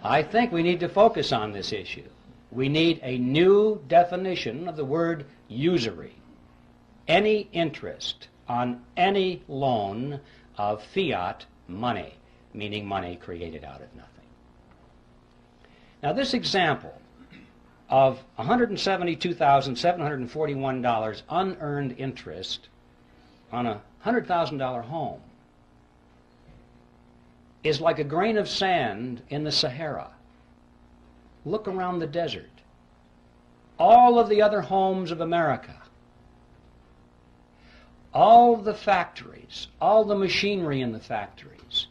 I think we need to focus on this issue. We need a new definition of the word usury. Any interest on any loan of fiat money, meaning money created out of nothing. Now this example of $172,741 unearned interest on a $100,000 home is like a grain of sand in the Sahara. Look around the desert. All of the other homes of America, all the factories, all the machinery in the factories,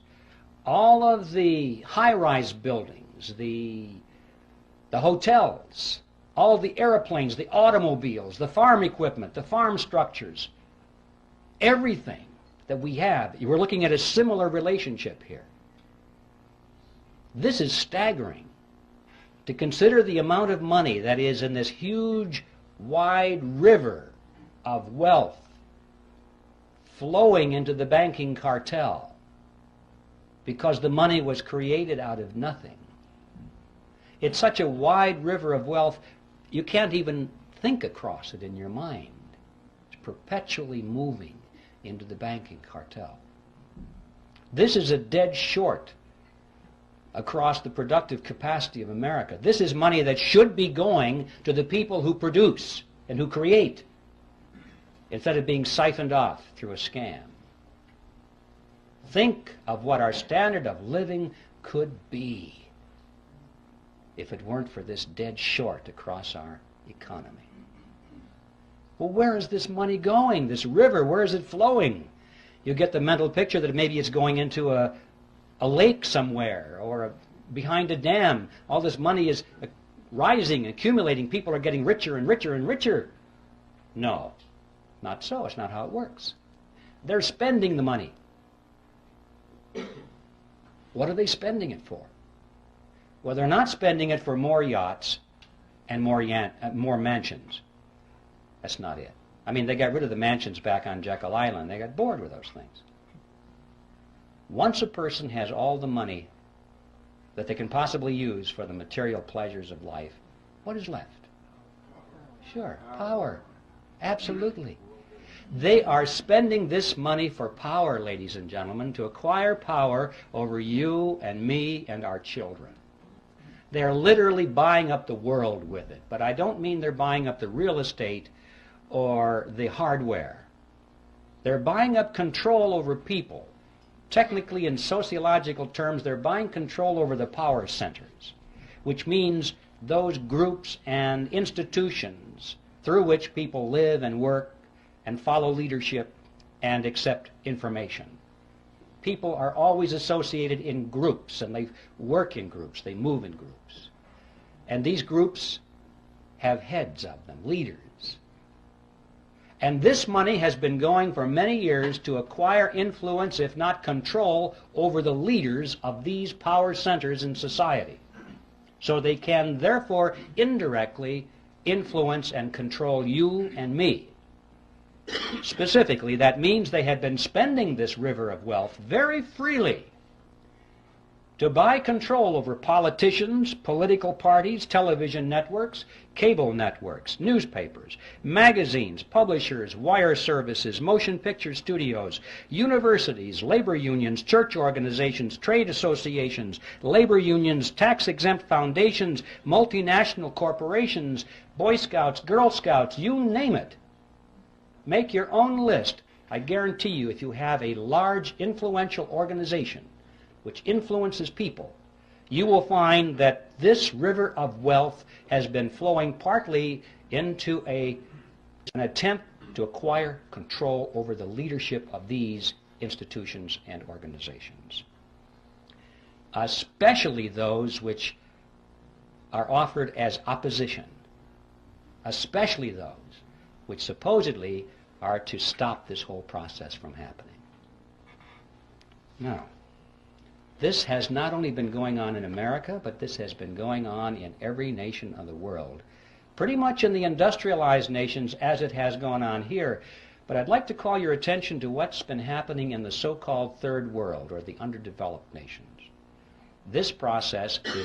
all of the high-rise buildings, the hotels, all the airplanes, the automobiles, the farm equipment, the farm structures, everything that we have, we're looking at a similar relationship here. This is staggering. To consider the amount of money that is in this huge, wide river of wealth flowing into the banking cartel because the money was created out of nothing. It's such a wide river of wealth, you can't even think across it in your mind. It's perpetually moving into the banking cartel. This is a dead short across the productive capacity of America. This is money that should be going to the people who produce and who create, instead of being siphoned off through a scam. Think of what our standard of living could be if it weren't for this dead short across our economy. Well, where is this money going? This river, where is it flowing? You get the mental picture that maybe it's going into a lake somewhere or behind a dam. All this money is rising, accumulating. People are getting richer and richer and richer. No, not so. It's not how it works. They're spending the money. What are they spending it for? Well, they're not spending it for more yachts and more mansions. That's not it. I mean, they got rid of the mansions back on Jekyll Island. They got bored with those things. Once a person has all the money that they can possibly use for the material pleasures of life, what is left? Sure, power. Absolutely. They are spending this money for power, ladies and gentlemen, to acquire power over you and me and our children. They're literally buying up the world with it. But I don't mean they're buying up the real estate or the hardware. They're buying up control over people. Technically, in sociological terms, they're buying control over the power centers, which means those groups and institutions through which people live and work and follow leadership and accept information. People are always associated in groups, and they work in groups, they move in groups. And these groups have heads of them, leaders. And this money has been going for many years to acquire influence, if not control, over the leaders of these power centers in society. So they can, therefore, indirectly influence and control you and me. Specifically, that means they have been spending this river of wealth very freely to buy control over politicians, political parties, television networks, cable networks, newspapers, magazines, publishers, wire services, motion picture studios, universities, labor unions, church organizations, trade associations, labor unions, tax-exempt foundations, multinational corporations, Boy Scouts, Girl Scouts, you name it. Make your own list. I guarantee you, if you have a large, influential organization which influences people, you will find that this river of wealth has been flowing partly into an attempt to acquire control over the leadership of these institutions and organizations, especially those which are offered as opposition, especially those which supposedly are to stop this whole process from happening. Now, this has not only been going on in America, but this has been going on in every nation of the world, pretty much in the industrialized nations as it has gone on here. But I'd like to call your attention to what's been happening in the so-called third world, or the underdeveloped nations. This process is